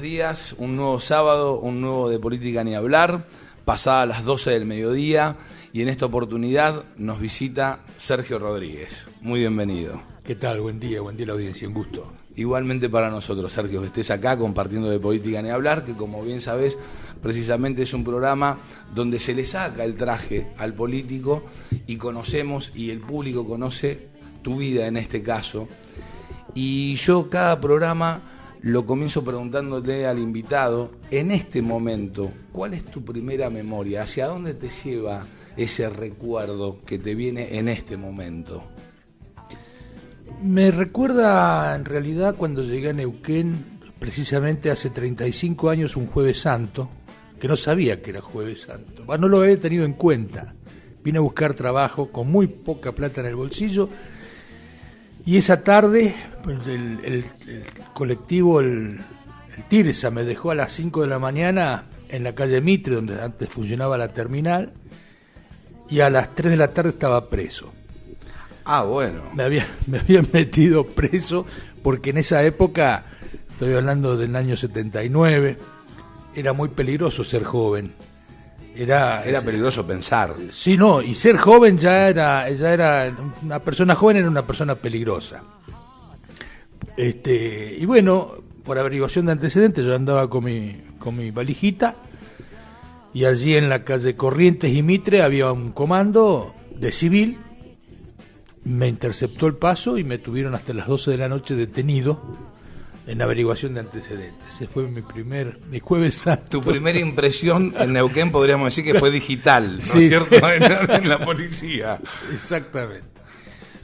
buenos días. Un nuevo sábado, un nuevo de Política Ni Hablar, pasada las 12 del mediodía, y en esta oportunidad nos visita Sergio Rodríguez. Muy bienvenido. ¿Qué tal? Buen día a la audiencia, un gusto. Igualmente para nosotros, Sergio, que estés acá compartiendo de Política Ni Hablar, que como bien sabés, precisamente es un programa donde se le saca el traje al político y conocemos, y el público conoce tu vida en este caso. Y yo cada programa lo comienzo preguntándole al invitado, en este momento, ¿cuál es tu primera memoria? ¿Hacia dónde te lleva ese recuerdo que te viene en este momento? Me recuerda en realidad cuando llegué a Neuquén, precisamente hace 35 años, un Jueves Santo, que no sabía que era Jueves Santo, no lo había tenido en cuenta. Vine a buscar trabajo con muy poca plata en el bolsillo, y esa tarde pues, el colectivo, el Tirsa, me dejó a las 5 de la mañana en la calle Mitre, donde antes funcionaba la terminal, y a las 3 de la tarde estaba preso. Ah, bueno. Me habían metido preso porque en esa época, estoy hablando del año 79, era muy peligroso ser joven. Era peligroso pensar. Sí, no, y ser joven ya era una persona joven, era una persona peligrosa. Y bueno, por averiguación de antecedentes, yo andaba con mi valijita, y allí en la calle Corrientes y Mitre había un comando de civil. Me interceptó el paso y me tuvieron hasta las 12 de la noche detenido en averiguación de antecedentes. Ese fue mi Jueves Santo. Tu primera impresión en Neuquén podríamos decir que fue digital, ¿no es cierto? Sí. En la policía. Exactamente.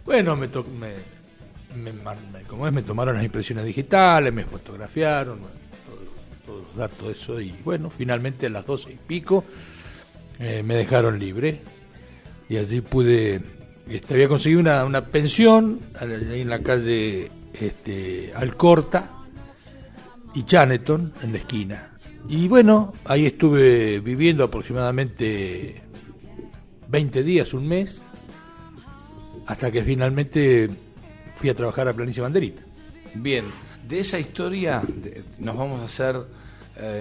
Bueno, me tomaron las impresiones digitales, me fotografiaron, todos los datos, eso, y bueno, finalmente a las 12 y pico me dejaron libre, y allí pude... había conseguido una pensión ahí en la calle Alcorta y Chaneton, en la esquina. Y bueno, ahí estuve viviendo aproximadamente 20 días, un mes, hasta que finalmente fui a trabajar a Planicie Banderita. Bien, de esa historia nos vamos a hacer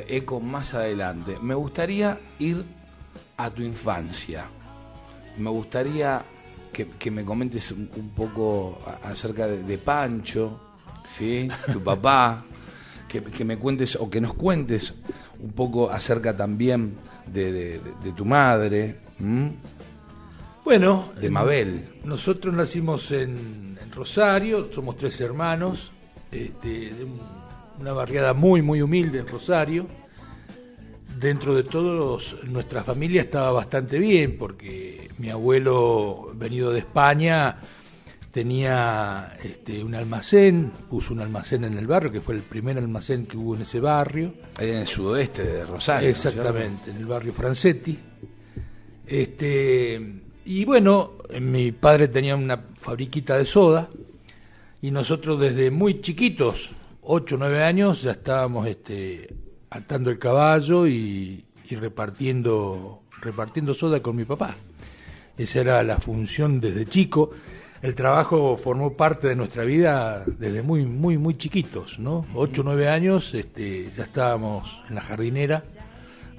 eco más adelante. Me gustaría ir a tu infancia. Me gustaría que me comentes un poco acerca de Pancho, ¿sí? Tu papá, que me cuentes o que nos cuentes un poco acerca también de tu madre. Bueno, de Mabel. Nosotros nacimos en Rosario, somos 3 hermanos, de una barriada muy muy humilde en Rosario. Dentro de todos, nuestra familia estaba bastante bien, porque mi abuelo, venido de España, tenía un almacén, puso un almacén en el barrio, que fue el primer almacén que hubo en ese barrio. Ahí en el sudoeste de Rosario. Exactamente, en el barrio Francetti. Y bueno, mi padre tenía una fabriquita de soda, y nosotros desde muy chiquitos, 8 o 9 años, ya estábamos atando el caballo y repartiendo soda con mi papá. Esa era la función desde chico. El trabajo formó parte de nuestra vida desde muy muy muy chiquitos, ¿no? 8 o 9 años ya estábamos en la jardinera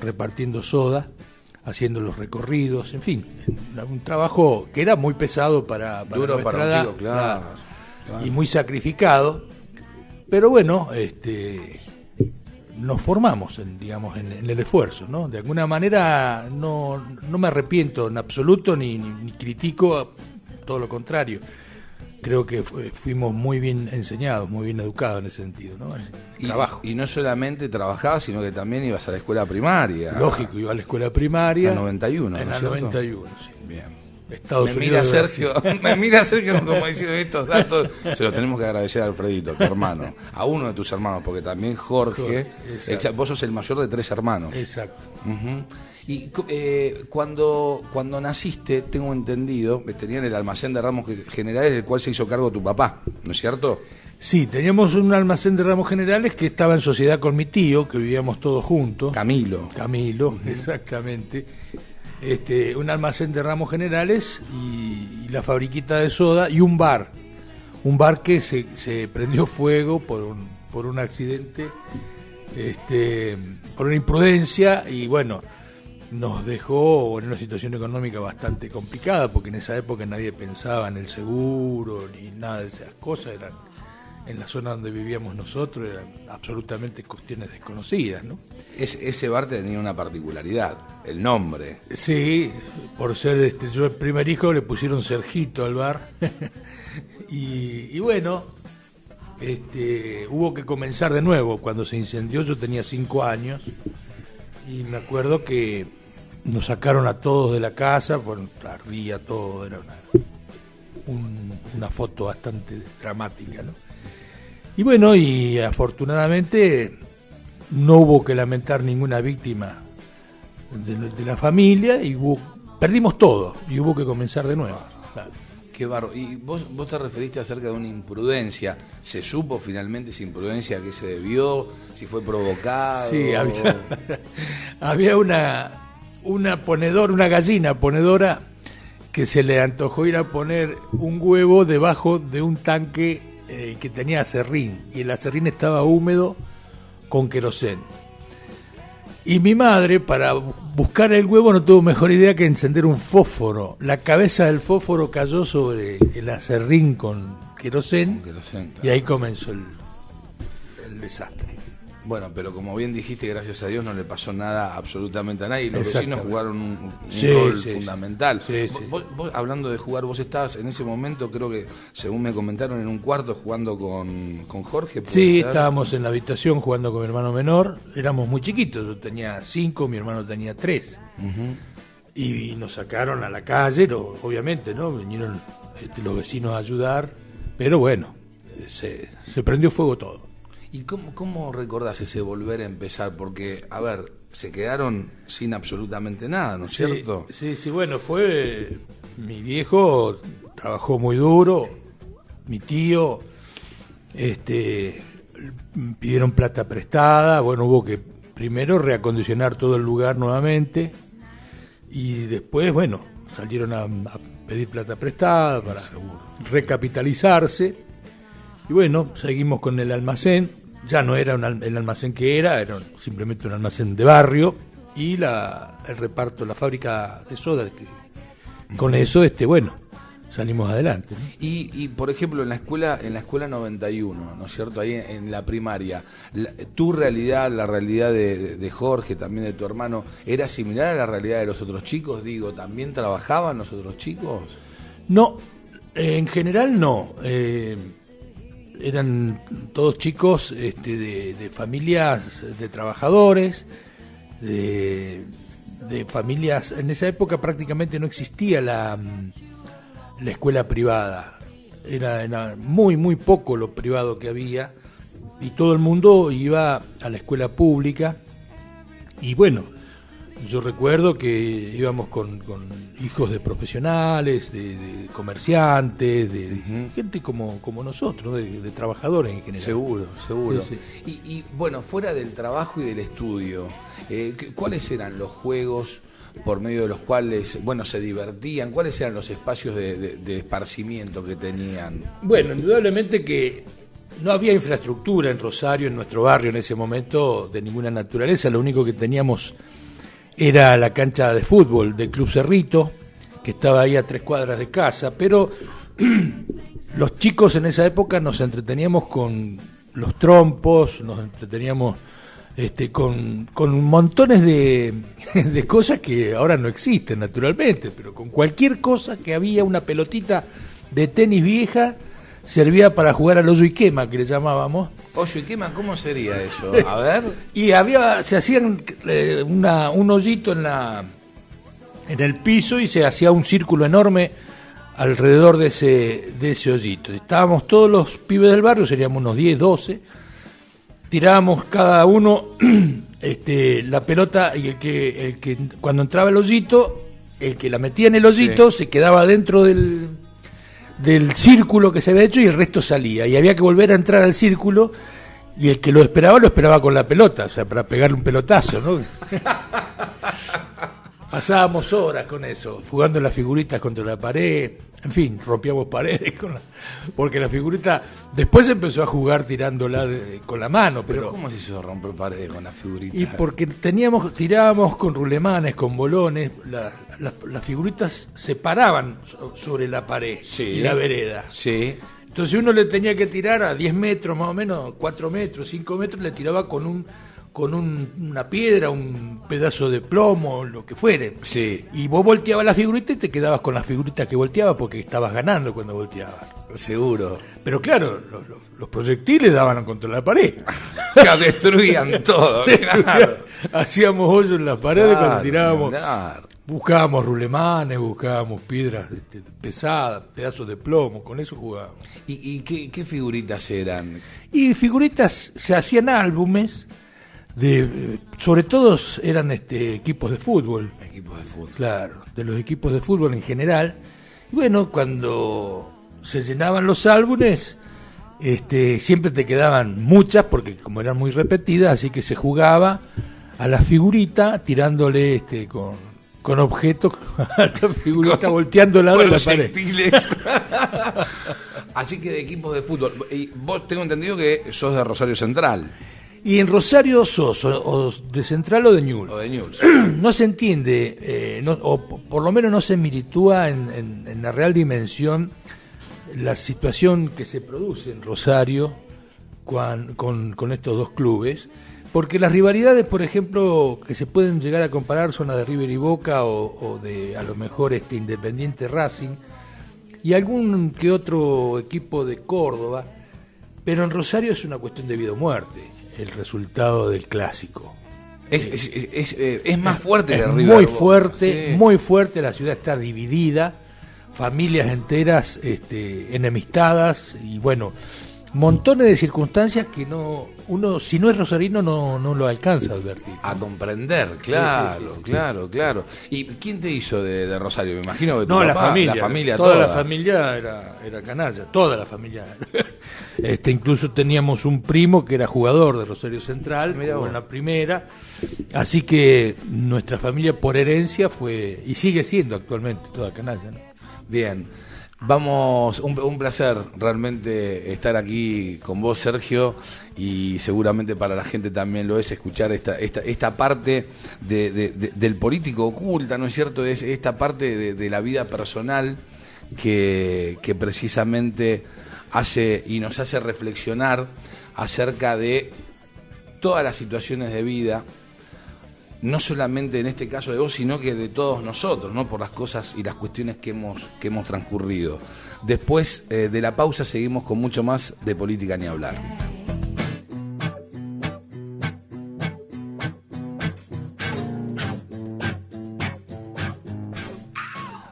repartiendo soda, haciendo los recorridos, en fin, un trabajo que era muy pesado para duro nuestra para un edad, chico, claro. Y muy sacrificado, pero bueno, nos formamos en el esfuerzo, ¿no? De alguna manera no me arrepiento en absoluto ni critico, todo lo contrario. Creo que fuimos muy bien enseñados, muy bien educados en ese sentido, ¿no? En el trabajo. Y no solamente trabajabas, sino que también ibas a la escuela primaria. Lógico, iba a la escuela primaria. En la 91, En la 91, sí. Bien. Estados me Unidos. Mira Sergio como diciendo estos datos. Se los tenemos que agradecer a Alfredito, tu hermano, a uno de tus hermanos, porque también Jorge, vos sos el mayor de 3 hermanos. Exacto. Uh-huh. Y cuando naciste, tengo entendido, tenían el almacén de ramos generales del cual se hizo cargo tu papá, ¿no es cierto? Sí, teníamos un almacén de ramos generales que estaba en sociedad con mi tío, que vivíamos todos juntos. Camilo, uh-huh. Exactamente. Un almacén de ramos generales y la fabriquita de soda y un bar que se prendió fuego por un accidente por una imprudencia, y bueno, nos dejó en una situación económica bastante complicada, porque en esa época nadie pensaba en el seguro ni nada de esas cosas. En la zona donde vivíamos nosotros eran absolutamente cuestiones desconocidas, ¿no? Ese bar tenía una particularidad, el nombre. Sí, por ser yo el primer hijo le pusieron Sergito al bar. y bueno, hubo que comenzar de nuevo. Cuando se incendió yo tenía 5 años y me acuerdo que nos sacaron a todos de la casa, bueno, ardía todo, era una foto bastante dramática, ¿no? Y bueno, y afortunadamente no hubo que lamentar ninguna víctima de la familia, y perdimos todo y hubo que comenzar de nuevo. Claro. Qué barro. Y vos te referiste acerca de una imprudencia. ¿Se supo finalmente esa imprudencia a qué se debió? ¿Si fue provocado? Sí, había una gallina ponedora que se le antojó ir a poner un huevo debajo de un tanque que tenía aserrín, y el aserrín estaba húmedo con querosén. Y mi madre, para buscar el huevo, no tuvo mejor idea que encender un fósforo. La cabeza del fósforo cayó sobre el aserrín con querosén, claro. Y ahí comenzó el desastre. Bueno, pero como bien dijiste, gracias a Dios no le pasó nada absolutamente a nadie. Los vecinos jugaron un rol fundamental. Sí. Vos, hablando de jugar, vos estabas en ese momento, creo que, según me comentaron, en un cuarto jugando con Jorge. Sí, estábamos en la habitación jugando con mi hermano menor. Éramos muy chiquitos, yo tenía 5, mi hermano tenía 3. Uh-huh. Y nos sacaron a la calle, obviamente, ¿no? Vinieron los vecinos a ayudar, pero bueno, se prendió fuego todo. ¿Y cómo recordás ese volver a empezar? Porque, a ver, se quedaron sin absolutamente nada, ¿no es cierto? Sí, bueno, mi viejo trabajó muy duro, mi tío, pidieron plata prestada, bueno, hubo que primero reacondicionar todo el lugar nuevamente, y después, bueno, salieron a pedir plata prestada para recapitalizarse, y bueno, seguimos con el almacén. Ya no era el almacén que era simplemente un almacén de barrio, y el reparto, la fábrica de soda, con eso, bueno, salimos adelante, ¿no? Y por ejemplo, en la escuela 91, ¿no es cierto? Ahí en la primaria, tu realidad, la realidad de Jorge, también de tu hermano, ¿era similar a la realidad de los otros chicos? Digo, ¿también trabajaban los otros chicos? No, en general no. Eran todos chicos de familias de trabajadores, de familias. En esa época prácticamente no existía la escuela privada, era muy muy poco lo privado que había, y todo el mundo iba a la escuela pública. Y bueno, yo recuerdo que íbamos con hijos de profesionales, de comerciantes, de gente como nosotros, de trabajadores en general. Seguro. Sí. Y bueno, fuera del trabajo y del estudio, ¿cuáles eran los juegos por medio de los cuales, bueno, se divertían? ¿Cuáles eran los espacios de esparcimiento que tenían? Bueno, indudablemente que no había infraestructura en Rosario, en nuestro barrio en ese momento, de ninguna naturaleza. Lo único que teníamos era la cancha de fútbol del Club Cerrito, que estaba ahí a 3 cuadras de casa, pero los chicos en esa época nos entreteníamos con los trompos, nos entreteníamos con montones de cosas que ahora no existen, naturalmente, pero con cualquier cosa que había, una pelotita de tenis vieja, servía para jugar al hoyo y quema, que le llamábamos. ¿Hoyo y quema? ¿Cómo sería eso? A ver. Y se hacían un hoyito en el piso, y se hacía un círculo enorme alrededor de ese hoyito. Estábamos todos los pibes del barrio, seríamos unos 10, 12, tirábamos cada uno la pelota, y el que cuando entraba el hoyito, el que la metía en el hoyito, se quedaba dentro del círculo que se había hecho, y el resto salía, y había que volver a entrar al círculo, y el que lo esperaba con la pelota, o sea, para pegarle un pelotazo, ¿no? Pasábamos horas con eso, jugando las figuritas contra la pared, en fin, rompíamos paredes porque la figurita, después empezó a jugar tirándola con la mano, pero ¿cómo se hizo romper paredes con las figuritas? Y porque tirábamos con rulemanes, con bolones, las figuritas se paraban sobre la pared y la vereda. Sí. Entonces uno le tenía que tirar a 10 metros más o menos, 4 metros, 5 metros, le tiraba con una piedra, un pedazo de plomo, lo que fuere. Sí. Y vos volteabas la figurita y te quedabas con las figuritas que volteabas porque estabas ganando cuando volteabas. Seguro. Pero claro, los proyectiles daban contra la pared. Destruían todo. Claro. Hacíamos hoyos en las paredes cuando tirábamos. Claro. Buscábamos rulemanes, buscábamos piedras pesadas, pedazos de plomo, con eso jugábamos. ¿Y qué figuritas eran? Y figuritas, se hacían álbumes, sobre todo eran equipos de fútbol. Equipos de fútbol. Claro, de los equipos de fútbol en general. Y bueno, cuando se llenaban los álbumes, siempre te quedaban muchas, porque como eran muy repetidas, así que se jugaba a la figurita tirándole con objetos a la figurita, volteándola de la pared. Así que de equipos de fútbol. Y vos tengo entendido que sos de Rosario Central. Y en Rosario sos o de Central o de Ñul. O de Ñul. No se entiende, o por lo menos no se miritúa en la real dimensión la situación que se produce en Rosario con estos dos clubes. Porque las rivalidades, por ejemplo, que se pueden llegar a comparar son las de River y Boca o de a lo mejor Independiente Racing y algún que otro equipo de Córdoba, pero en Rosario es una cuestión de vida o muerte el resultado del clásico. Es más fuerte que River. Muy fuerte, sí. Muy fuerte, la ciudad está dividida, familias enteras enemistadas y bueno, montones de circunstancias que uno si no es rosarino no lo alcanza a advertir. A comprender, claro, sí. Claro. ¿Y quién te hizo de Rosario? Me imagino que tu papá, la familia toda la familia era canalla, toda la familia. Incluso teníamos un primo que era jugador de Rosario Central, jugó en la primera, así que nuestra familia por herencia fue y sigue siendo actualmente toda canalla, ¿no? Bien. Vamos, un placer realmente estar aquí con vos, Sergio, y seguramente para la gente también lo es escuchar esta parte del político oculta, ¿no es cierto? Es esta parte de la vida personal que precisamente hace y nos hace reflexionar acerca de todas las situaciones de vida, no solamente en este caso de vos, sino que de todos nosotros, ¿no? Por las cosas y las cuestiones que hemos transcurrido. Después de la pausa seguimos con mucho más de Política Ni Hablar.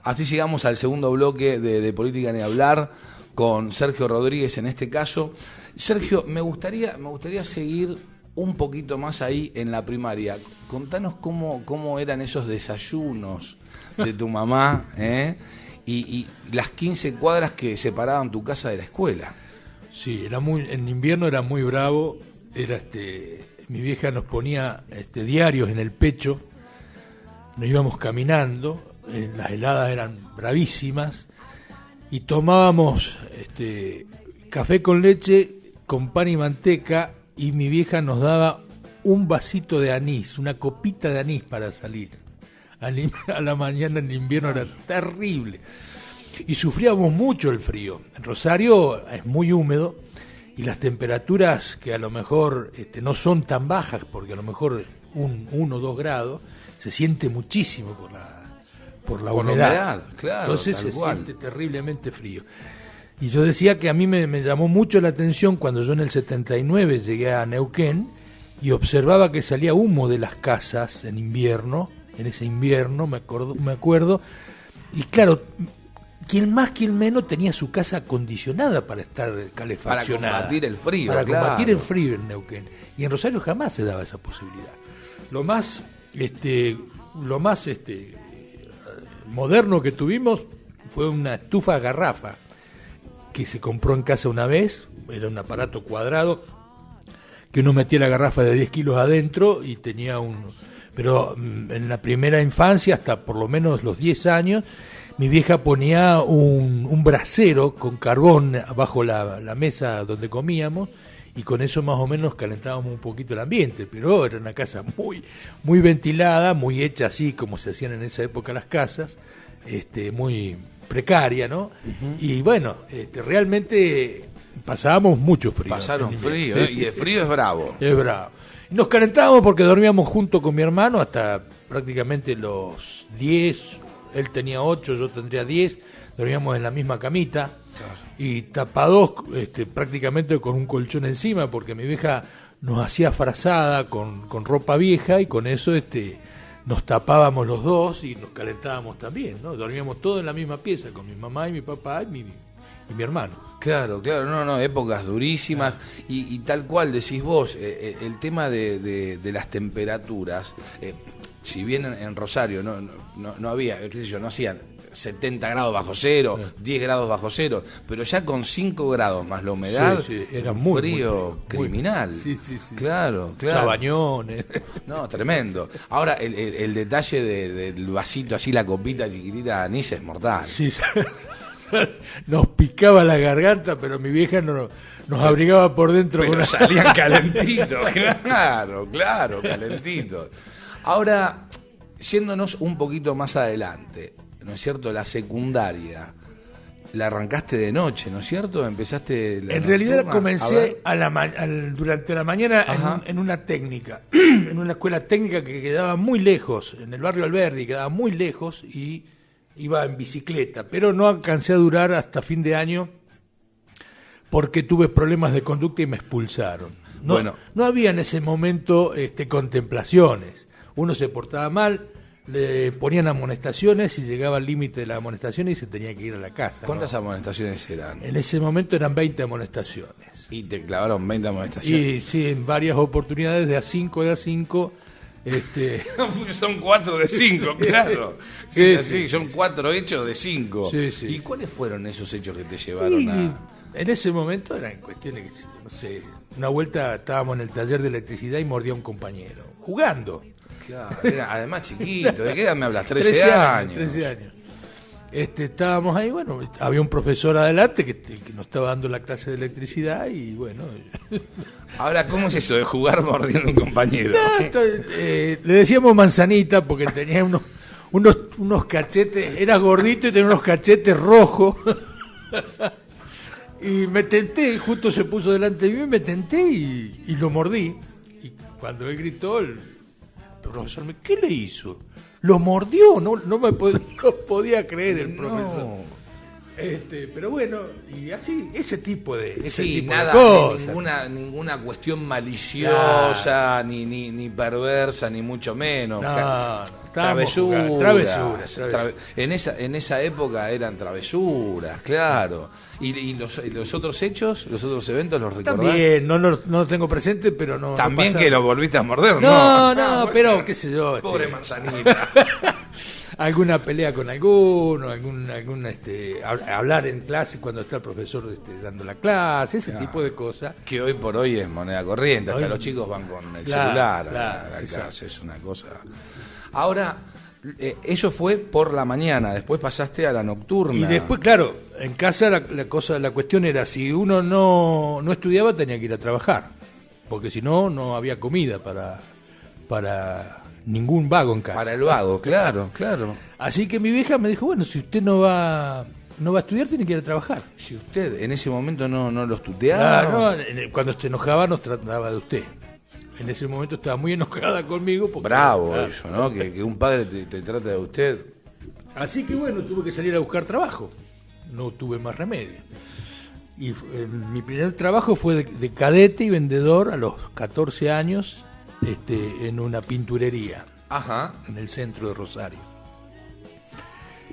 Así llegamos al segundo bloque de Política Ni Hablar con Sergio Rodríguez en este caso. Sergio, me gustaría seguir un poquito más ahí en la primaria. Contanos cómo eran esos desayunos de tu mamá, y las 15 cuadras que separaban tu casa de la escuela. Sí, en invierno era muy bravo. Mi vieja nos ponía diarios en el pecho. Nos íbamos caminando. Las heladas eran bravísimas y tomábamos café con leche con pan y manteca. Y mi vieja nos daba un vasito de anís, una copita de anís para salir. A la mañana en invierno era terrible. Y sufríamos mucho el frío. En Rosario es muy húmedo y las temperaturas que a lo mejor no son tan bajas, porque a lo mejor 1 o 2 grados, se siente muchísimo por la humedad. Claro, entonces se siente terriblemente frío. Y yo decía que a mí me llamó mucho la atención cuando yo en el 79 llegué a Neuquén y observaba que salía humo de las casas en invierno, en ese invierno, me acuerdo, y claro, quien más, quien menos tenía su casa acondicionada para estar calefaccionada. Para combatir el frío. Para combatir el frío en Neuquén. Y en Rosario jamás se daba esa posibilidad. Lo más moderno que tuvimos fue una estufa a garrafa que se compró en casa una vez. Era un aparato cuadrado que uno metía la garrafa de 10 kilos adentro y tenía Pero en la primera infancia, hasta por lo menos los 10 años, mi vieja ponía un brasero con carbón abajo la mesa donde comíamos, y con eso más o menos calentábamos un poquito el ambiente, pero era una casa muy ventilada, muy hecha así como se hacían en esa época las casas, muy precaria, ¿no? Uh-huh. Y bueno, realmente pasábamos mucho frío. Pasaron frío, y el frío es bravo. Es bravo. Nos calentábamos porque dormíamos junto con mi hermano hasta prácticamente los 10, él tenía 8, yo tendría 10, dormíamos en la misma camita. Claro. Y tapados prácticamente con un colchón encima, porque mi vieja nos hacía frazada con ropa vieja, y con eso nos tapábamos los dos y nos calentábamos también, ¿no? Dormíamos todos en la misma pieza, con mi mamá y mi papá y mi hermano. Claro, no, épocas durísimas, y tal cual decís vos, el tema de las temperaturas, si bien en Rosario no había, qué sé yo, no hacían 70 grados bajo cero, 10 grados bajo cero, pero ya con 5 grados más la humedad, era un muy frío criminal. Sí. Claro. Sabañones. No, tremendo. Ahora, el detalle del vasito, así la copita chiquitita de anís es mortal. Sí, nos picaba la garganta, pero mi vieja nos abrigaba por dentro. Pero salían calentitos, claro, calentitos. Ahora, yéndonos un poquito más adelante, ¿no es cierto? La secundaria la arrancaste de noche, ¿no es cierto? Empezaste en realidad comencé durante la mañana en una técnica, en una escuela técnica que quedaba muy lejos, en el barrio Alberdi, quedaba muy lejos, y iba en bicicleta, pero no alcancé a durar hasta fin de año porque tuve problemas de conducta y me expulsaron. No había en ese momento contemplaciones. Uno se portaba mal, le ponían amonestaciones y llegaba al límite de las amonestaciones y se tenía que ir a la casa. ¿Cuántas amonestaciones eran? En ese momento eran 20 amonestaciones. ¿Y te clavaron 20 amonestaciones? Y sí, en varias oportunidades de a 5. Son 4 de 5, claro. Sí, son 4 hechos de 5. Sí. ¿Y cuáles fueron esos hechos que te llevaron En ese momento eran cuestiones que, no sé, una vuelta estábamos en el taller de electricidad y mordía a un compañero, jugando. Claro, era además chiquito. ¿De qué edad me hablas? 13 años. 13 años. Estábamos ahí, bueno, había un profesor adelante que nos estaba dando la clase de electricidad y bueno. Ahora, ¿cómo es eso de jugar mordiendo a un compañero? Le decíamos manzanita porque tenía unos cachetes, era gordito y tenía unos cachetes rojos. Y me tenté, justo se puso delante de mí, me tenté y lo mordí. Y cuando él gritó, el profesor ¿qué le hizo? Lo mordió, no podía creer el profesor. Pero bueno, y así, ese tipo de cosas. Ninguna cuestión maliciosa, ni perversa, ni mucho menos. Travesuras. En esa época eran travesuras, claro. ¿Y los otros hechos, los otros eventos los recordás? También, no los tengo presente, pero no. También no que lo volviste a morder, ¿no? Pero qué sé yo. Pobre manzanita. Alguna pelea con alguno, hablar en clase cuando está el profesor dando la clase, ese tipo de cosas. Que hoy por hoy es moneda corriente, hasta los chicos van con el celular a la clase, es una cosa. Ahora, eso fue por la mañana, después pasaste a la nocturna. Y después, claro, en casa la cuestión era, si uno no estudiaba tenía que ir a trabajar, porque si no había comida para ningún vago en casa. Para el vago, claro. Así que mi vieja me dijo, bueno, si usted no va a estudiar, tiene que ir a trabajar. Si usted en ese momento no lo estudiaba. Cuando se enojaba nos trataba de usted. En ese momento estaba muy enojada conmigo. Bravo eso, ¿no? Que un padre te trate de usted. Así que bueno, tuve que salir a buscar trabajo. No tuve más remedio. Y mi primer trabajo fue de cadete y vendedor a los 14 años. En una pinturería en el centro de Rosario.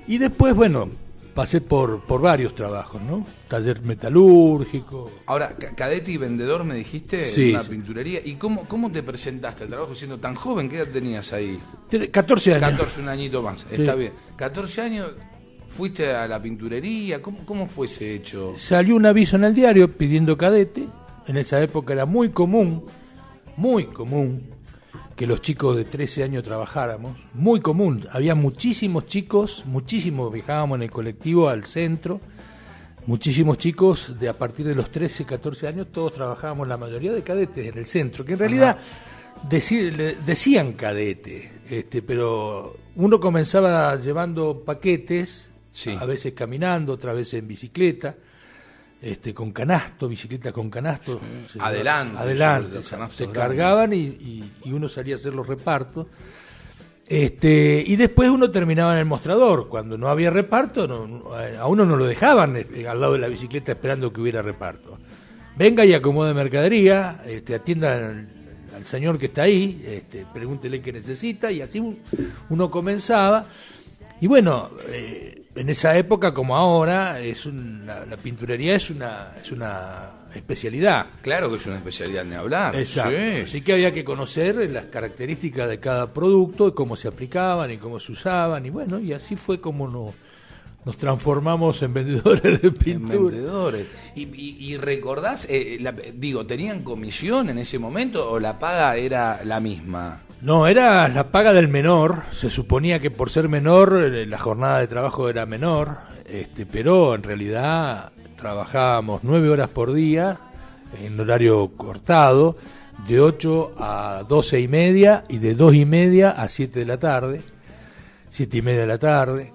Y después, bueno, pasé por varios trabajos, ¿no? Taller metalúrgico. Ahora, cadete y vendedor me dijiste, sí, en una pinturería. ¿Y cómo te presentaste al trabajo siendo tan joven? ¿Qué edad tenías ahí? 14 años. 14, un añito más, sí. Está bien. 14 años, fuiste a la pinturería. ¿Cómo fue ese hecho? Salió un aviso en el diario pidiendo cadete. En esa época era muy común que los chicos de 13 años trabajáramos, muy común, había muchísimos chicos, viajábamos en el colectivo al centro, muchísimos chicos a partir de los 13, 14 años, todos trabajábamos, la mayoría de cadetes en el centro, que en realidad decían cadete, pero uno comenzaba llevando paquetes, sí, a veces caminando, otras veces en bicicleta, con canasto, bicicleta con canasto, sí. Adelante, se cargaban y uno salía a hacer los repartos. Y después uno terminaba en el mostrador. Cuando no había reparto, a uno no lo dejaban al lado de la bicicleta esperando que hubiera reparto. Venga y acomode mercadería, atienda al señor que está ahí, pregúntele qué necesita, y así uno comenzaba. Y bueno, en esa época como ahora, la pinturería es una especialidad. Claro que es una especialidad, ni hablar. Exacto. Sí. Así que había que conocer las características de cada producto, y cómo se aplicaban y cómo se usaban, y bueno, y así fue como nos transformamos en vendedores de pintura. En vendedores. ¿Y recordás, tenían comisión en ese momento o la paga era la misma? No, era la paga del menor. Se suponía que por ser menor la jornada de trabajo era menor, pero en realidad trabajábamos 9 horas por día en horario cortado, de 8 a 12 y media y de 2 y media a 7 de la tarde, 7 y media de la tarde,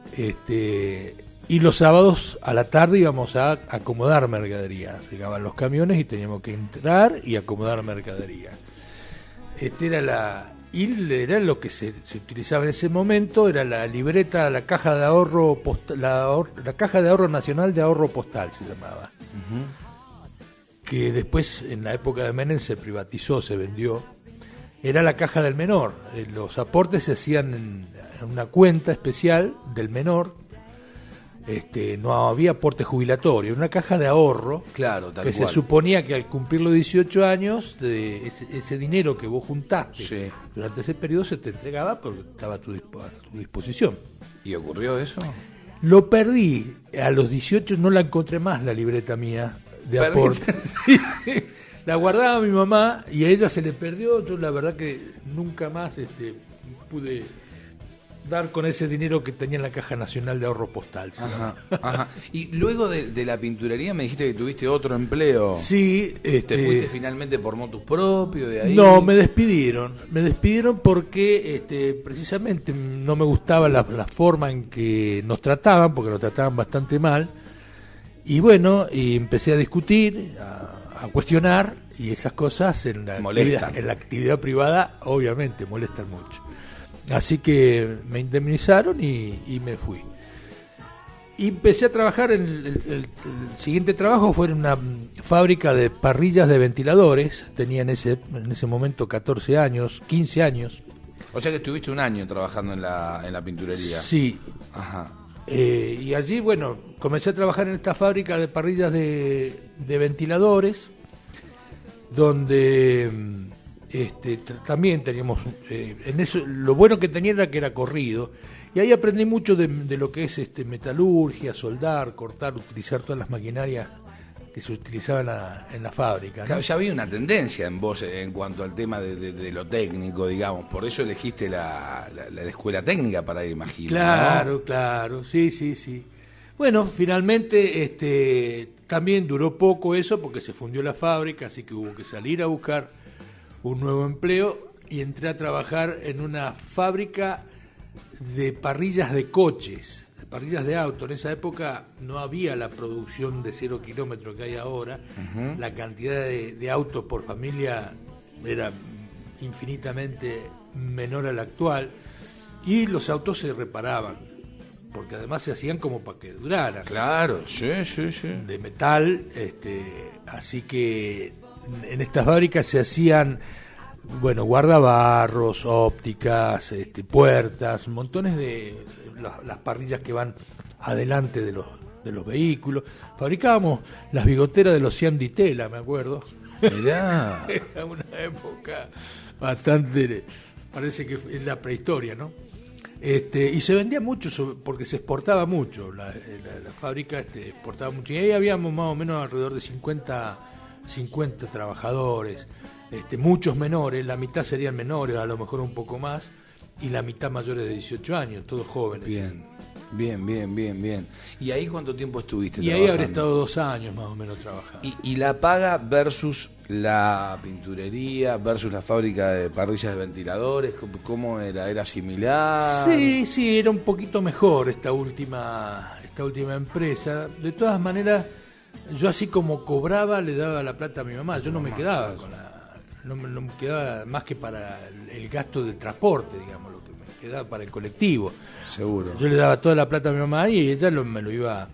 y los sábados a la tarde íbamos a acomodar mercadería. Llegaban los camiones y teníamos que entrar y acomodar mercadería. Era lo que se utilizaba en ese momento, era la libreta, la caja de ahorro la caja de ahorro nacional de ahorro postal se llamaba. Uh-huh. Que después en la época de Menem se privatizó, se vendió. Era la caja del menor. Los aportes se hacían en una cuenta especial del menor. No había aporte jubilatorio, una caja de ahorro, claro, tal que cual. Se suponía que al cumplir los 18 años, ese dinero que vos juntaste, sí, durante ese periodo se te entregaba porque estaba a tu disposición. ¿Y ocurrió eso? Lo perdí, a los 18 no la encontré más, la libreta mía de aporte. Sí. La guardaba mi mamá y a ella se le perdió. Yo la verdad que nunca más pude dar con ese dinero que tenía en la Caja Nacional de Ahorro Postal. ¿Sí? Ajá. Y luego de la pinturería me dijiste que tuviste otro empleo. Sí. ¿Te fuiste finalmente por motus propio de ahí? No, me despidieron porque precisamente no me gustaba la forma en que nos trataban, porque nos trataban bastante mal. Y bueno, y empecé a discutir, a cuestionar, y esas cosas en la actividad privada obviamente molestan mucho. Así que me indemnizaron y me fui. Y empecé a trabajar el siguiente trabajo fue en una fábrica de parrillas de ventiladores. Tenía en ese momento 14 años, 15 años. O sea que estuviste un año trabajando en la pinturería. Sí. Ajá. Y allí, bueno, comencé a trabajar en esta fábrica de parrillas de ventiladores, donde también teníamos en eso, lo bueno que tenía era que era corrido, y ahí aprendí mucho de lo que es metalurgia, soldar, cortar, utilizar todas las maquinarias que se utilizaban en la fábrica, ¿no? Claro, ya había una tendencia en vos en cuanto al tema de lo técnico, digamos, por eso elegiste la escuela técnica para ir, imagino. Claro, ¿no? Claro, sí. Bueno, finalmente también duró poco eso porque se fundió la fábrica, así que hubo que salir a buscar un nuevo empleo y entré a trabajar en una fábrica de parrillas de coches, de parrillas de auto. En esa época no había la producción de 0 kilómetros que hay ahora. Uh-huh. La cantidad de autos por familia era infinitamente menor a la actual y los autos se reparaban porque además se hacían como para que duraran. Claro, sí. De metal, así que en estas fábricas se hacían, bueno, guardabarros, ópticas, puertas, montones de las parrillas que van adelante de los vehículos. Fabricábamos las bigoteras de los Cian di Tela, me acuerdo. Mirá. Era una época bastante, parece que es la prehistoria, ¿no? Y se vendía mucho porque se exportaba mucho, la fábrica exportaba mucho, y ahí habíamos más o menos alrededor de 50 trabajadores. muchos menores, la mitad serían menores, a lo mejor un poco más, y la mitad mayores de 18 años, todos jóvenes. Bien. ¿Y ahí cuánto tiempo estuviste trabajando? Y ahí habré estado 2 años más o menos trabajando. ¿Y la paga versus la pinturería, versus la fábrica de parrillas de ventiladores? ¿Cómo era? ¿Era similar? Sí, era un poquito mejor esta última empresa. De todas maneras, yo así como cobraba, le daba la plata a mi mamá. Yo no me quedaba no me quedaba más que para el gasto del transporte, digamos, lo que me quedaba para el colectivo. Seguro. Yo le daba toda la plata a mi mamá y ella me lo iba...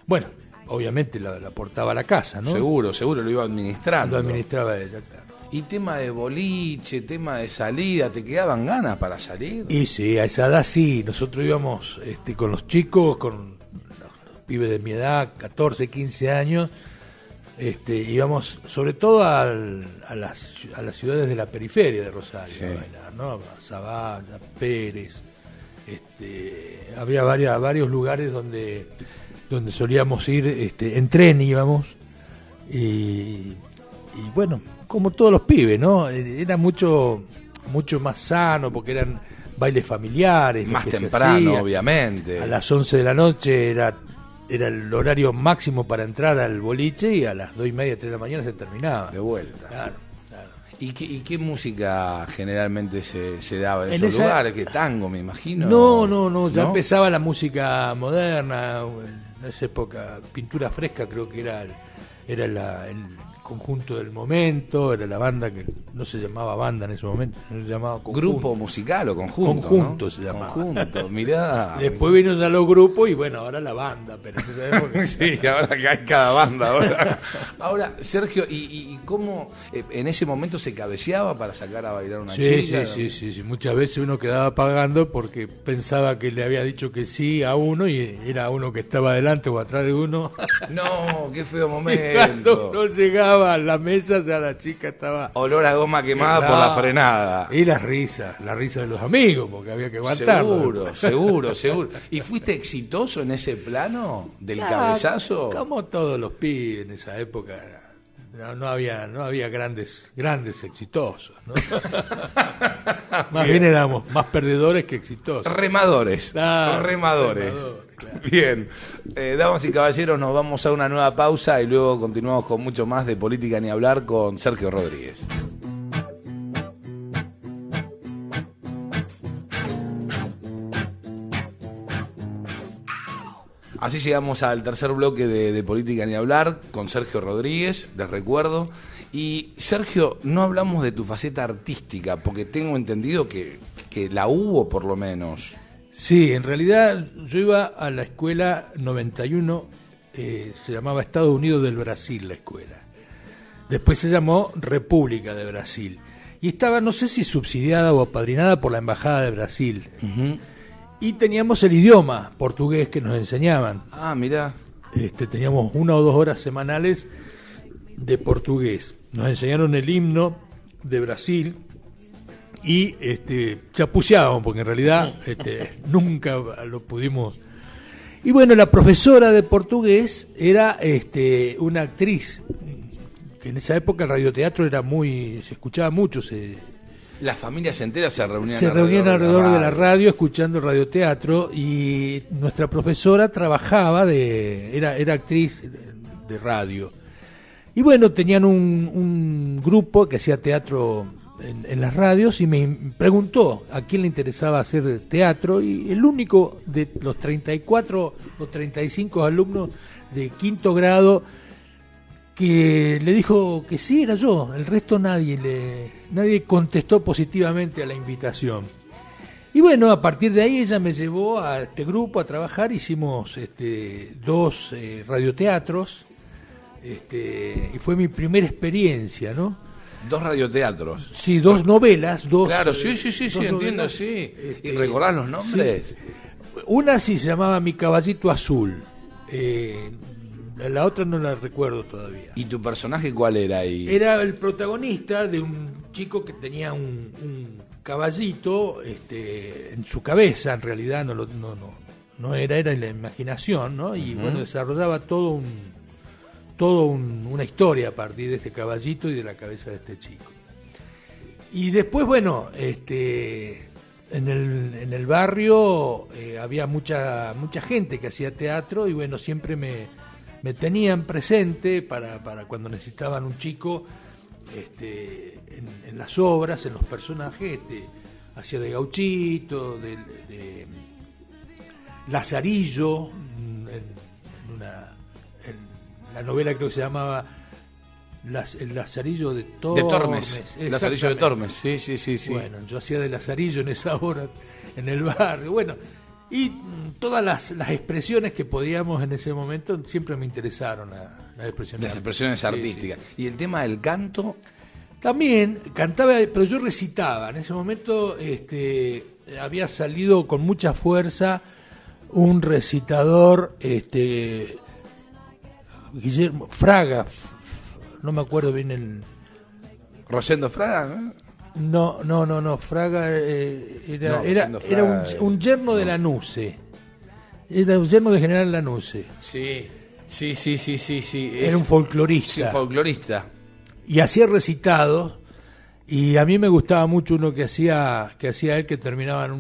Bueno, obviamente la aportaba a la casa, ¿no? Seguro, lo iba administrando. Lo administraba ella, claro. Y tema de boliche, tema de salida, ¿te quedaban ganas para salir? Y sí, a esa edad sí. Nosotros íbamos con los chicos, con los pibes de mi edad, 14, 15 años, íbamos sobre todo a las ciudades de la periferia de Rosario, sí. A bailar, ¿no? Zavalla, Pérez. Había varios lugares donde solíamos ir, en tren íbamos, y bueno, como todos los pibes, ¿no? Era mucho más sano, porque eran bailes familiares. Más temprano, obviamente. A las 11 de la noche era el horario máximo para entrar al boliche, y a las 2:30, 3 de la mañana se terminaba. De vuelta. Claro. ¿Y qué música generalmente se daba en esos lugares? ¿Qué tango, me imagino? No, ya empezaba la música moderna, en esa época, Pintura Fresca creo que era el conjunto del momento, era la banda que no se llamaba banda en ese momento, se llamaba conjunto. ¿Grupo musical o conjunto? Conjunto, ¿no? Se llamaba. Conjunto, mirá. Después vino ya los grupos y bueno, ahora la banda, pero en esa época... Sí, ahora que hay cada banda. Ahora, Sergio, ¿y cómo en ese momento se cabeceaba para sacar a bailar una chica? Sí. Muchas veces uno quedaba pagando porque pensaba que le había dicho que sí a uno y era uno que estaba delante o atrás de uno. No, qué feo momento. Y cuando no llegaba a la mesa, ya la chica estaba... Olor a goma quemada por la frenada. Y la risa de los amigos, porque había que aguantarlo. Seguro. ¿Y fuiste exitoso en ese plano del cabezazo? Como todos los pibes en esa época, no había grandes exitosos, ¿no? Más bien éramos más perdedores que exitosos. Remadores. Claro. Bien, damas y caballeros, nos vamos a una nueva pausa y luego continuamos con mucho más de Política Ni Hablar con Sergio Rodríguez. Así llegamos al tercer bloque de Política Ni Hablar con Sergio Rodríguez, les recuerdo. Y Sergio, no hablamos de tu faceta artística, porque tengo entendido que la hubo por lo menos. Sí, en realidad yo iba a la escuela 91, se llamaba Estados Unidos del Brasil la escuela. Después se llamó República de Brasil. Y estaba, no sé si subsidiada o apadrinada por la Embajada de Brasil. Uh-huh. Y teníamos el idioma portugués que nos enseñaban. Ah, mirá. Teníamos 1 o 2 horas semanales de portugués. Nos enseñaron el himno de Brasil y chapuceábamos, porque en realidad nunca lo pudimos. Y bueno, la profesora de portugués era una actriz, que en esa época el radioteatro era se escuchaba mucho, las familias enteras se reunían alrededor de la radio escuchando el radioteatro, y nuestra profesora trabajaba era actriz de radio. Y bueno, tenían un grupo que hacía teatro en las radios, y me preguntó a quién le interesaba hacer teatro, y el único de los 34 o 35 alumnos de quinto grado que le dijo que sí era yo. El resto nadie contestó positivamente a la invitación. Y bueno, a partir de ahí ella me llevó a este grupo a trabajar. Hicimos 2 radioteatros, y fue mi primera experiencia, ¿no? 2 radioteatros. Sí, 2 novelas. Claro, sí, entiendo, sí. ¿Y recordás los nombres? Sí. Una sí se llamaba Mi Caballito Azul. La otra no la recuerdo todavía. ¿Y tu personaje cuál era ahí? Era el protagonista de un chico que tenía un caballito en su cabeza. En realidad no era en la imaginación, ¿no? Y bueno, desarrollaba una historia a partir de este caballito y de la cabeza de este chico. Y después, bueno, en el barrio había mucha gente que hacía teatro y bueno, siempre me tenían presente para cuando necesitaban un chico en las obras, en los personajes, hacía de Gauchito, de Lazarillo, en la novela creo que se llamaba el Lazarillo de Tormes. Lazarillo de Tormes, sí. Bueno, yo hacía de Lazarillo en esa hora, en el barrio, bueno, y todas las expresiones que podíamos en ese momento siempre me interesaron, las expresiones artísticas. Sí. ¿Y el tema del canto? También cantaba, pero yo recitaba. En ese momento había salido con mucha fuerza un recitador, Guillermo Fraga, no me acuerdo bien el... Rosendo Fraga, ¿no? No, Fraga era un yerno de Lanuse. Era un yerno de General Lanuse. Sí. Era un folclorista. Sí, un folclorista. Y hacía recitados, y a mí me gustaba mucho uno que hacía él, que terminaba en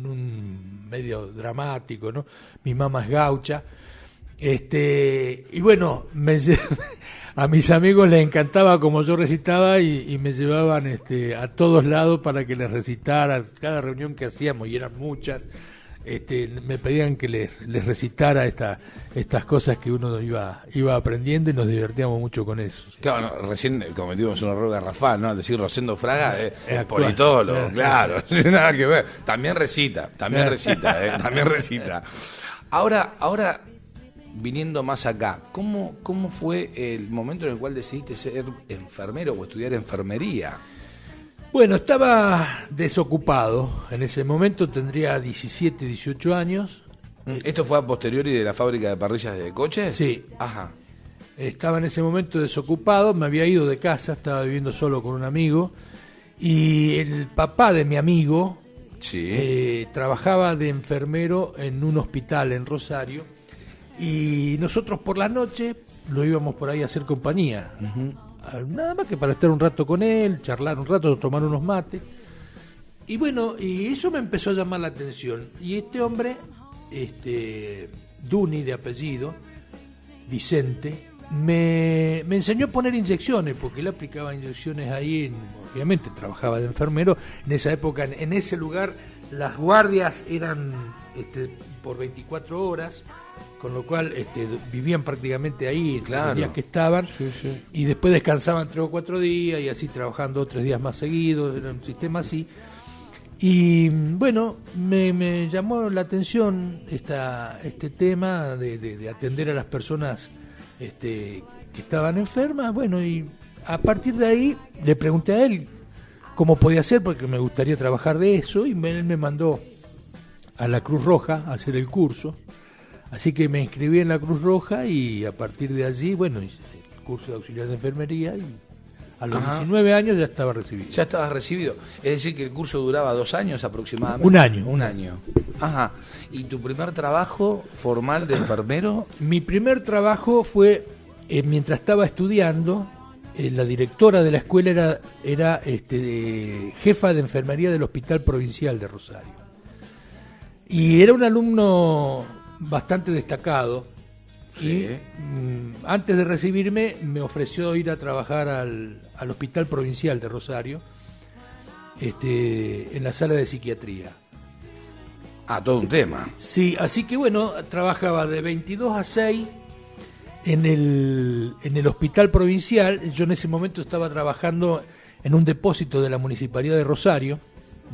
un medio dramático, ¿no? Mi mamá es gaucha. Y bueno, a mis amigos les encantaba como yo recitaba y me llevaban a todos lados para que les recitara. Cada reunión que hacíamos, y eran muchas, me pedían que les recitara estas cosas que uno iba aprendiendo, y nos divertíamos mucho con eso. Claro, recién cometimos un error garrafal, ¿no? Al decir Rosendo Fraga, es politólogo, claro, no tiene nada que ver. También recita. Ahora, viniendo más acá, ¿cómo fue el momento en el cual decidiste ser enfermero o estudiar enfermería? Bueno, estaba desocupado. En ese momento tendría 17, 18 años. ¿Esto fue a posteriori de la fábrica de parrillas de coches? Sí. Ajá. Estaba en ese momento desocupado, me había ido de casa, estaba viviendo solo con un amigo. Y el papá de mi amigo trabajaba de enfermero en un hospital en Rosario. Y nosotros por la noche lo íbamos por ahí a hacer compañía. Nada más que para estar un rato con él, charlar un rato, tomar unos mates. Y bueno, y eso me empezó a llamar la atención. Y este hombre, Duni de apellido, Vicente, me enseñó a poner inyecciones, porque él aplicaba inyecciones ahí, obviamente trabajaba de enfermero. En esa época, en ese lugar, las guardias eran por 24 horas, con lo cual vivían prácticamente ahí, claro, los días que estaban, y después descansaban 3 o 4 días, y así trabajando 2 o 3 días más seguidos, era un sistema así. Y bueno, me llamó la atención este tema de atender a las personas que estaban enfermas. Bueno, y a partir de ahí le pregunté a él cómo podía hacer, porque me gustaría trabajar de eso, y él me mandó a la Cruz Roja a hacer el curso. Así que me inscribí en la Cruz Roja, y a partir de allí, bueno, hice el curso de auxiliar de enfermería, y a los 19 años ya estaba recibido. Ya estabas recibido. Es decir, que el curso duraba 2 años aproximadamente. Un año. Ajá. ¿Y tu primer trabajo formal de enfermero? Mi primer trabajo fue mientras estaba estudiando. La directora de la escuela era jefa de enfermería del Hospital Provincial de Rosario. Y era un alumno bastante destacado. Sí. Y antes de recibirme me ofreció ir a trabajar al Hospital Provincial de Rosario, en la sala de psiquiatría. Todo un tema. Sí, así que bueno, trabajaba de 22 a 6 en el Hospital Provincial. Yo en ese momento estaba trabajando en un depósito de la Municipalidad de Rosario.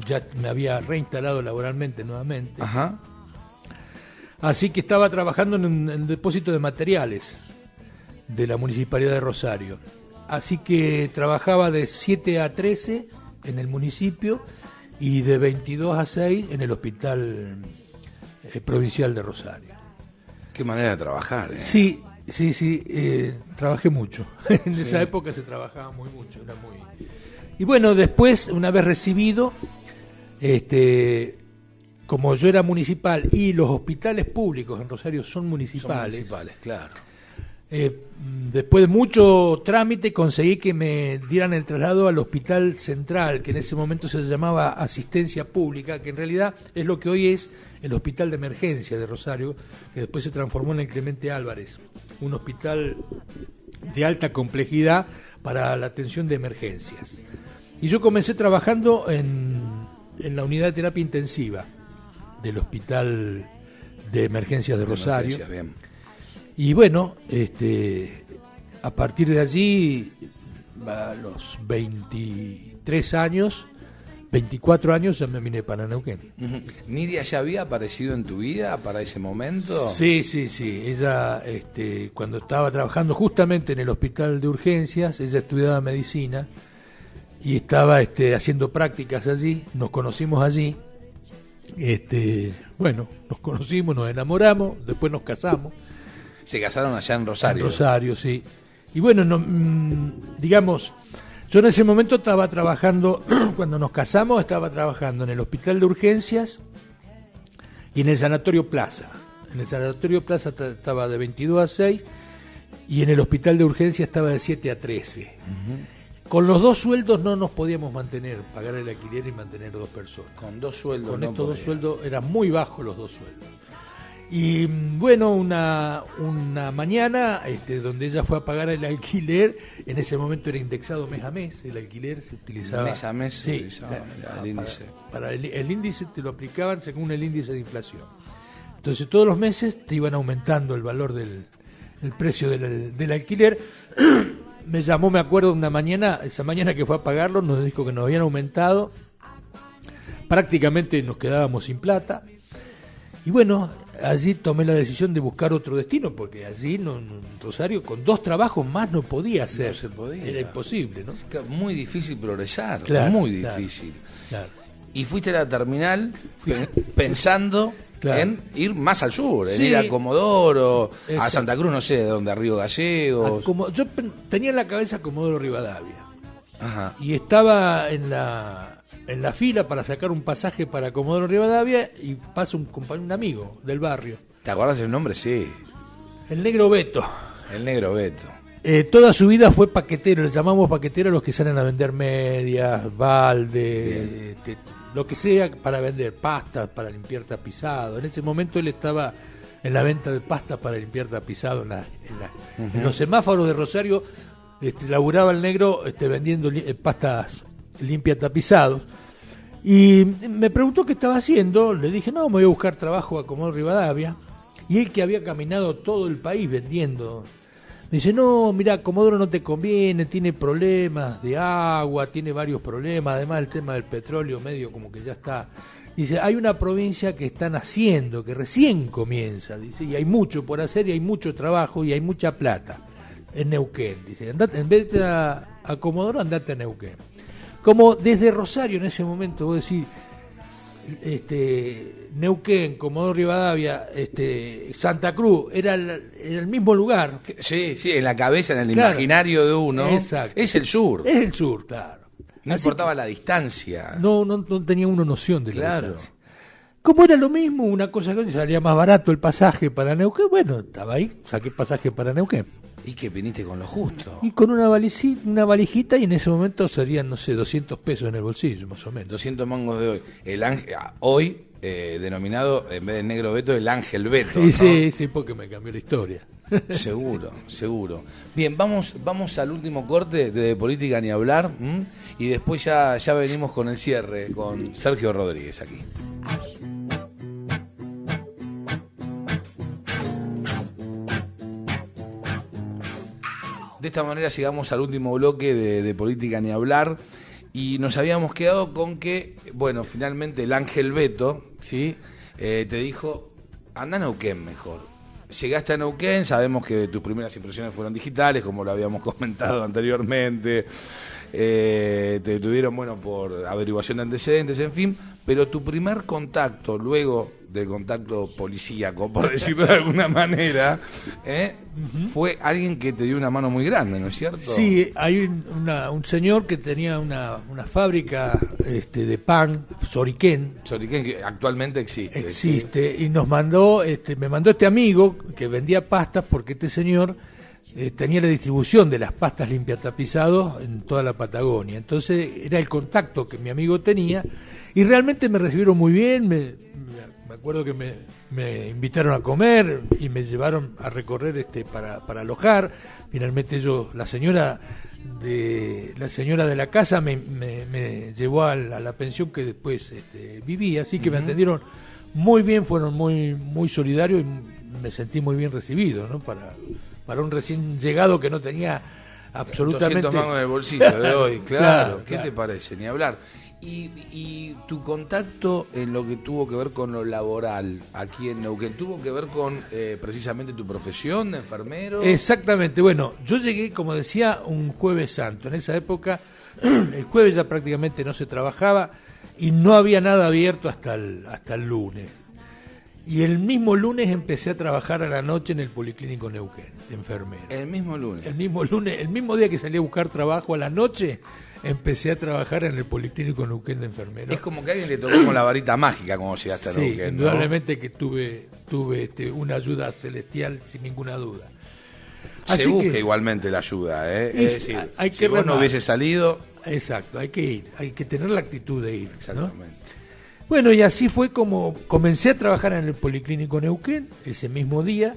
Ya me había reinstalado laboralmente nuevamente. Ajá. Así que estaba trabajando en un depósito de materiales de la Municipalidad de Rosario. Así que trabajaba de 7 a 13 en el municipio y de 22 a 6 en el Hospital Provincial de Rosario. Qué manera de trabajar, ¿eh? Sí, trabajé mucho. En esa época se trabajaba mucho. Era muy... Y bueno, después, una vez recibido, como yo era municipal y los hospitales públicos en Rosario son municipales, claro. Después de mucho trámite conseguí que me dieran el traslado al Hospital Central, que en ese momento se llamaba Asistencia Pública, que en realidad es lo que hoy es el Hospital de Emergencia de Rosario, que después se transformó en el Clemente Álvarez, un hospital de alta complejidad para la atención de emergencias. Y yo comencé trabajando en la unidad de terapia intensiva del Hospital de Emergencias de Rosario. Bien. Y bueno, a partir de allí, a los 23 años, 24 años, ya me vine para Neuquén. Uh-huh. ¿Nidia ya había aparecido en tu vida para ese momento? Sí. Ella, cuando estaba trabajando justamente en el hospital de urgencias, ella estudiaba medicina y estaba haciendo prácticas allí. Nos conocimos allí. Bueno, nos conocimos, nos enamoramos, después nos casamos. Se casaron allá en Rosario. En Rosario, sí. Y bueno, digamos, yo en ese momento estaba trabajando, cuando nos casamos, estaba trabajando en el hospital de urgencias y en el Sanatorio Plaza. En el Sanatorio Plaza estaba de 22 a 6 y en el hospital de urgencias estaba de 7 a 13. Uh-huh. Con los 2 sueldos no nos podíamos mantener, pagar el alquiler y mantener 2 personas. Con 2 sueldos. Con estos 2 sueldos, eran muy bajos los 2 sueldos. Y bueno, una mañana donde ella fue a pagar el alquiler, en ese momento era indexado mes a mes, el alquiler se utilizaba... Mes a mes se utilizaba el índice. Para el índice te lo aplicaban según el índice de inflación. Entonces todos los meses te iban aumentando el valor del precio del alquiler. Me llamó, me acuerdo, esa mañana que fue a pagarlo, nos dijo que nos habían aumentado, prácticamente nos quedábamos sin plata. Y bueno, allí tomé la decisión de buscar otro destino, porque allí en Rosario con 2 trabajos más no podía hacer. No se podía. Era imposible, ¿no? Muy difícil progresar, claro, muy difícil. Claro. Y fuiste a la terminal pensando en ir más al sur, en ir a Comodoro, a Santa Cruz, no sé de dónde, a Río Gallegos. Yo tenía en la cabeza Comodoro Rivadavia. Ajá. Y estaba en la fila para sacar un pasaje para Comodoro Rivadavia y pasa un amigo del barrio. ¿Te acordás el nombre? Sí. El Negro Beto. El Negro Beto. Toda su vida fue paquetero, le llamamos paquetero a los que salen a vender medias, balde, lo que sea para vender pastas, para limpiar tapizado. En ese momento él estaba en la venta de pastas para limpiar tapizado en los semáforos de Rosario. Laburaba el negro vendiendo pastas limpia tapizados. Y me preguntó qué estaba haciendo. Le dije, no, me voy a buscar trabajo a Comodoro Rivadavia. Y él, que había caminado todo el país vendiendo, me dice, no, mira, Comodoro no te conviene, tiene problemas de agua, tiene varios problemas, además el tema del petróleo medio como que ya está. Dice, hay una provincia que están haciendo, que recién comienza, dice, y hay mucho por hacer y hay mucho trabajo y hay mucha plata en Neuquén. Dice, andate, en vez de a Comodoro, andate a Neuquén. Como desde Rosario en ese momento, vos decís, Neuquén, Comodoro Rivadavia, Santa Cruz, era el mismo lugar. Sí, en la cabeza, en el imaginario de uno. Exacto. Es el sur. Es el sur, claro. No importaba la distancia. No tenía uno noción de la distancia. Como era lo mismo, una cosa que salía más barato el pasaje para Neuquén, bueno, estaba ahí, saqué pasaje para Neuquén. ¿Y que viniste con lo justo? Y con una valijita, y en ese momento serían, no sé, 200 pesos en el bolsillo, más o menos. 200 mangos de hoy. El ángel, hoy, denominado, en vez de Negro Beto, el Ángel Beto, ¿no? Sí, porque me cambió la historia. Seguro. Bien, vamos al último corte de Política Ni Hablar, y después ya venimos con el cierre, con Sergio Rodríguez aquí. De esta manera llegamos al último bloque de Política Ni Hablar, y nos habíamos quedado con que, bueno, finalmente el Ángel Beto, ¿sí? Te dijo, anda a Neuquén mejor. Llegaste a Neuquén, sabemos que tus primeras impresiones fueron digitales, como lo habíamos comentado anteriormente. Te tuvieron, bueno, por averiguación de antecedentes, en fin, pero tu primer contacto, luego del contacto policíaco, por decirlo de alguna manera, fue alguien que te dio una mano muy grande, ¿no es cierto? Sí, hay un señor que tenía una fábrica de pan, Soriquén. Soriquén, que actualmente existe. Existe, ¿sí? Y nos mandó, me mandó este amigo que vendía pastas, porque este señor tenía la distribución de las pastas limpiatapizados en toda la Patagonia. Entonces era el contacto que mi amigo tenía y realmente me recibieron muy bien. Me acuerdo que me invitaron a comer y me llevaron a recorrer para alojar. Finalmente la señora de la casa me llevó a la pensión que después vivía, así que me atendieron muy bien, fueron muy solidarios y me sentí muy bien recibido, ¿no? Para un recién llegado que no tenía absolutamente 200 mangos en el bolsillo de hoy, claro. ¿Qué claro. te parece? Ni hablar. Y tu contacto en lo que tuvo que ver con lo laboral aquí en Neuquén, ¿tuvo que ver con precisamente tu profesión de enfermero? Exactamente, bueno, yo llegué, como decía, un Jueves Santo. En esa época, el jueves ya prácticamente no se trabajaba y no había nada abierto hasta el lunes. Y el mismo lunes empecé a trabajar a la noche en el Policlínico Neuquén, de enfermero. El mismo lunes. El mismo lunes, el mismo día que salí a buscar trabajo a la noche, empecé a trabajar en el Policlínico Neuquén de enfermero. Es como que alguien le tocó con la varita mágica como llegaste a Sí, Neuquén, ¿no? indudablemente que tuve una ayuda celestial, sin ninguna duda. Se busca igualmente la ayuda, ¿eh? Es decir, hay si que vos no remar. hubiese salido... Exacto, hay que ir, hay que tener la actitud de ir, ¿no? Exactamente. Bueno, y así fue como comencé a trabajar en el Policlínico Neuquén ese mismo día,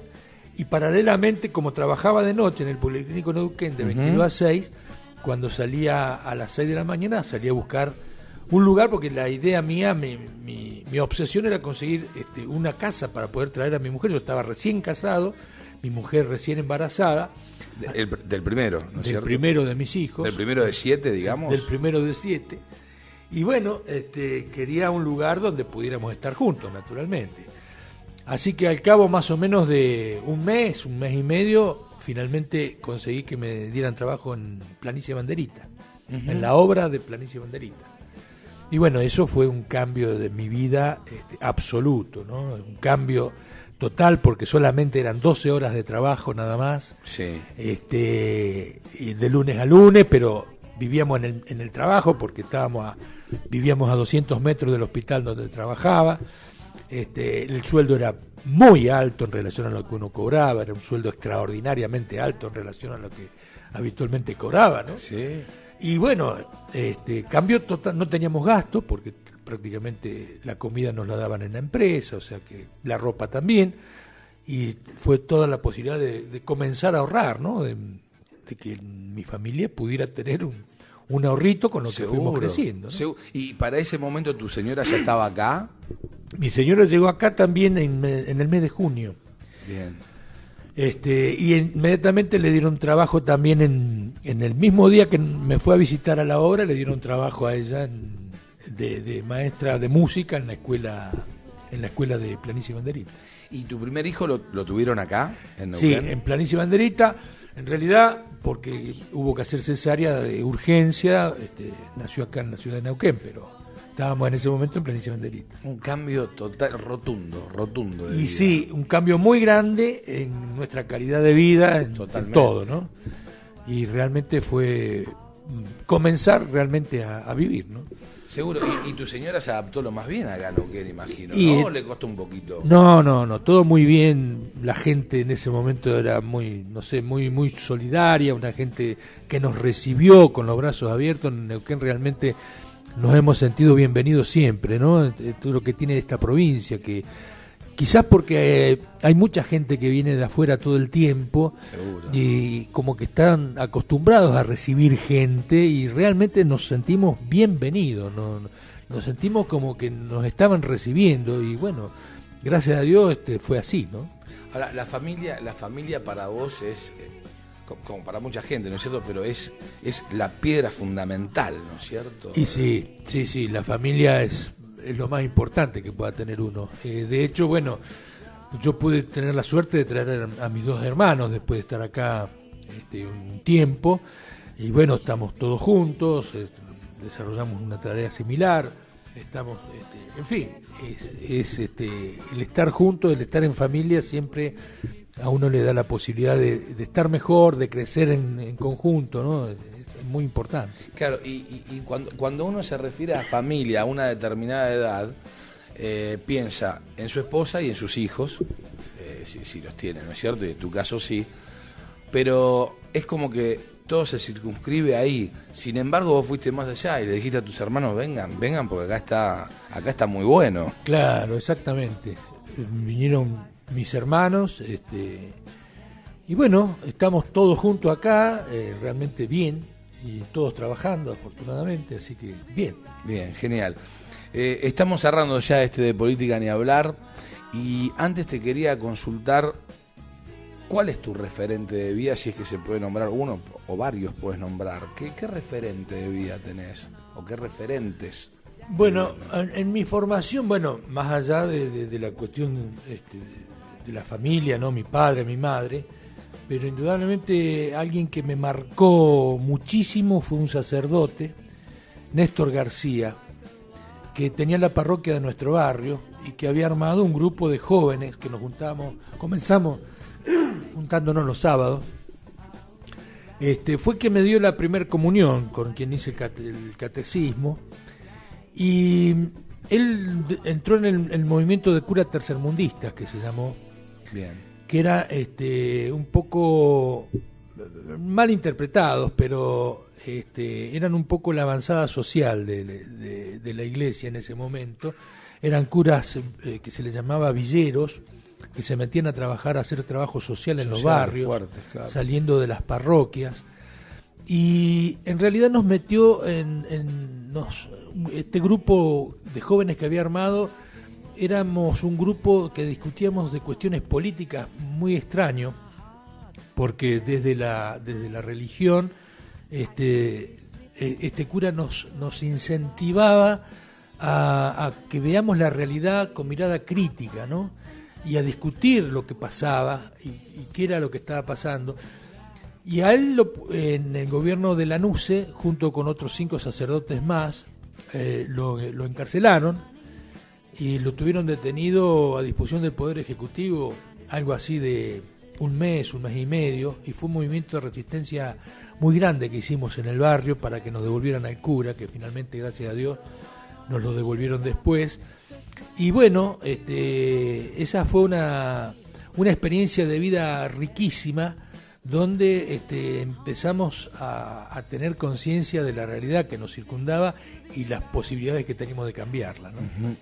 y paralelamente, como trabajaba de noche en el Policlínico Neuquén de 22 a 6, cuando salía a las 6 de la mañana, salía a buscar un lugar, porque la idea mía, mi obsesión era conseguir una casa para poder traer a mi mujer. Yo estaba recién casado, mi mujer recién embarazada. Del primero, ¿no es del cierto? primero de mis hijos. Del primero de 7, digamos. Del primero de 7. Y bueno, quería un lugar donde pudiéramos estar juntos, naturalmente. Así que al cabo más o menos de un mes y medio, finalmente conseguí que me dieran trabajo en Planicie Banderita, en la obra de Planicie Banderita. Y bueno, eso fue un cambio de mi vida absoluto, ¿no? Un cambio total, porque solamente eran 12 horas de trabajo nada más, Sí. y de lunes a lunes, pero vivíamos en el trabajo porque vivíamos a 200 metros del hospital donde trabajaba. El sueldo era muy alto en relación a lo que uno cobraba, era un sueldo extraordinariamente alto en relación a lo que habitualmente cobraba, ¿no? Sí. Y bueno, cambió total, no teníamos gastos porque prácticamente la comida nos la daban en la empresa, o sea que la ropa también, y fue toda la posibilidad de comenzar a ahorrar, ¿no? De que mi familia pudiera tener un ahorrito con lo que fuimos creciendo, ¿no? Y para ese momento tu señora ya estaba acá. Mi señora llegó acá también en el mes de junio. Bien. Y inmediatamente le dieron trabajo también en el mismo día que me fue a visitar a la obra, le dieron trabajo a ella de maestra de música en la escuela de Planicie Banderita. ¿Y tu primer hijo lo tuvieron acá, en Sí, Neuquén? en Planicie Banderita, en realidad porque hubo que hacer cesárea de urgencia, nació acá en la ciudad de Neuquén, pero estábamos en ese momento en Planicie Banderita. Un cambio total, rotundo de Y vida. sí, un cambio muy grande en nuestra calidad de vida, en todo, ¿no? Y realmente fue comenzar realmente a vivir, ¿no? Seguro. Y tu señora se adaptó lo más bien acá, Neuquén, imagino, Y ¿no? ¿O le costó un poquito? No, todo muy bien. La gente en ese momento era muy solidaria, una gente que nos recibió con los brazos abiertos. En Neuquén realmente nos hemos sentido bienvenidos siempre, ¿no? Todo lo que tiene esta provincia, que quizás porque hay mucha gente que viene de afuera todo el tiempo. Seguro. Y como que están acostumbrados a recibir gente y realmente nos sentimos bienvenidos, nos sentimos como que nos estaban recibiendo y bueno, gracias a Dios fue así, ¿no? Ahora, la familia para vos es, como para mucha gente, ¿no es cierto? Pero es la piedra fundamental, ¿no es cierto? Y sí, la familia es lo más importante que pueda tener uno. De hecho, bueno, yo pude tener la suerte de traer a mis dos hermanos después de estar acá un tiempo, y bueno, estamos todos juntos, desarrollamos una tarea similar, estamos, en fin, es el estar juntos, el estar en familia siempre a uno le da la posibilidad de estar mejor, de crecer en conjunto, ¿no? Es muy importante. Claro, y cuando uno se refiere a familia a una determinada edad, piensa en su esposa y en sus hijos, si los tiene, ¿no es cierto? Y en tu caso sí, pero es como que todo se circunscribe ahí. Sin embargo, vos fuiste más allá y le dijiste a tus hermanos, vengan porque acá está muy bueno. Claro, exactamente. Vinieron mis hermanos, y bueno, estamos todos juntos acá, realmente bien, y todos trabajando afortunadamente, así que bien. Bien, genial. Estamos cerrando ya de política ni hablar, y antes te quería consultar, ¿cuál es tu referente de vida, si es que se puede nombrar uno o varios puedes nombrar? ¿Qué referente de vida tenés? ¿O qué referentes? Bueno, en mi formación, más allá de la cuestión de la familia, ¿no? Mi padre, mi madre, pero indudablemente alguien que me marcó muchísimo fue un sacerdote, Néstor García, que tenía la parroquia de nuestro barrio y que había armado un grupo de jóvenes que nos comenzamos juntándonos los sábados. Fue que me dio la primera comunión, con quien hice el catecismo, y él entró en el movimiento de curas tercermundistas, que se llamó. Bien. Que era un poco mal interpretados, pero eran un poco la avanzada social de la iglesia en ese momento. Eran curas que se les llamaba villeros, que se metían a trabajar, a hacer trabajo social en los barrios, fuertes, claro, saliendo de las parroquias. Y en realidad nos metió este grupo de jóvenes que había armado. Éramos un grupo que discutíamos de cuestiones políticas muy extraño, porque desde la religión este cura nos incentivaba a que veamos la realidad con mirada crítica, ¿no? Y a discutir lo que pasaba y qué era lo que estaba pasando. Y a él en el gobierno de Lanuse, junto con otros 5 sacerdotes más, lo encarcelaron y lo tuvieron detenido a disposición del Poder Ejecutivo, algo así de un mes y medio, y fue un movimiento de resistencia muy grande que hicimos en el barrio para que nos devolvieran al cura, que finalmente, gracias a Dios, nos lo devolvieron después. Y bueno, esa fue una experiencia de vida riquísima, donde empezamos a tener conciencia de la realidad que nos circundaba y las posibilidades que teníamos de cambiarla, ¿no? Uh-huh.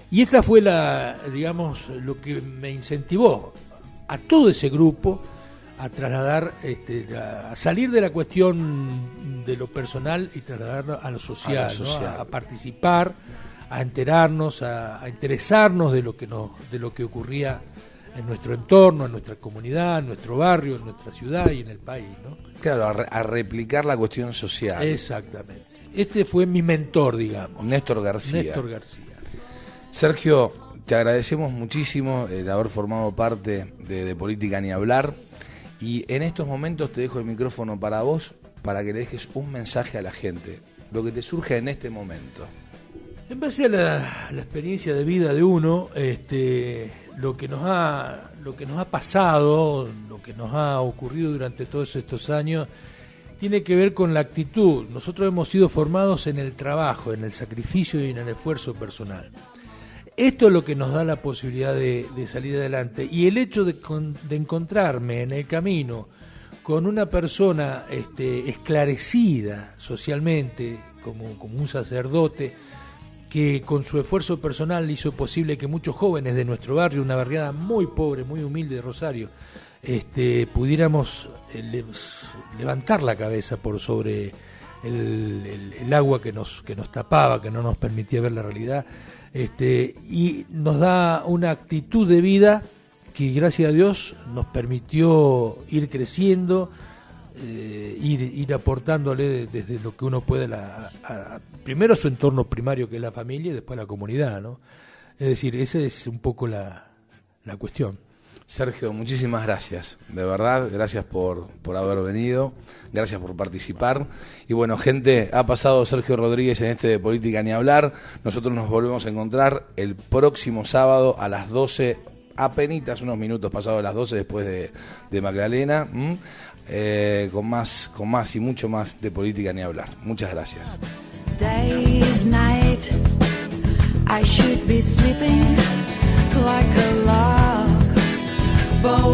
Y esta fue lo que me incentivó a todo ese grupo a trasladar, a salir de la cuestión de lo personal y trasladarlo a lo social, ¿no? A participar, a enterarnos, a interesarnos de lo que ocurría en nuestro entorno, en nuestra comunidad, en nuestro barrio, en nuestra ciudad y en el país, ¿no? Claro, a replicar la cuestión social. Exactamente. Este fue mi mentor, digamos. Néstor García. Néstor García. Sergio, te agradecemos muchísimo el haber formado parte de Política Ni Hablar, y en estos momentos te dejo el micrófono para vos, para que le dejes un mensaje a la gente, lo que te surge en este momento. En base a la experiencia de vida de uno, lo que nos ha pasado, lo que nos ha ocurrido durante todos estos años, tiene que ver con la actitud. Nosotros hemos sido formados en el trabajo, en el sacrificio y en el esfuerzo personal. Esto es lo que nos da la posibilidad de salir adelante. Y el hecho de encontrarme en el camino con una persona esclarecida socialmente, como un sacerdote, que con su esfuerzo personal hizo posible que muchos jóvenes de nuestro barrio, una barriada muy pobre, muy humilde de Rosario, pudiéramos levantar la cabeza por sobre el agua que nos tapaba, que no nos permitía ver la realidad, y nos da una actitud de vida que, gracias a Dios, nos permitió ir creciendo, ir aportándole desde lo que uno puede primero a su entorno primario, que es la familia, y después a la comunidad, ¿no? Es decir, esa es un poco la cuestión. Sergio, muchísimas gracias, de verdad, gracias por haber venido, gracias por participar. Y bueno, gente, ha pasado Sergio Rodríguez en de Política Ni Hablar. Nosotros nos volvemos a encontrar el próximo sábado a las 12, apenitas unos minutos pasados las 12, después de Magdalena, con más y mucho más de Política Ni Hablar. Muchas gracias. Days, night, I should be sleeping like a log, but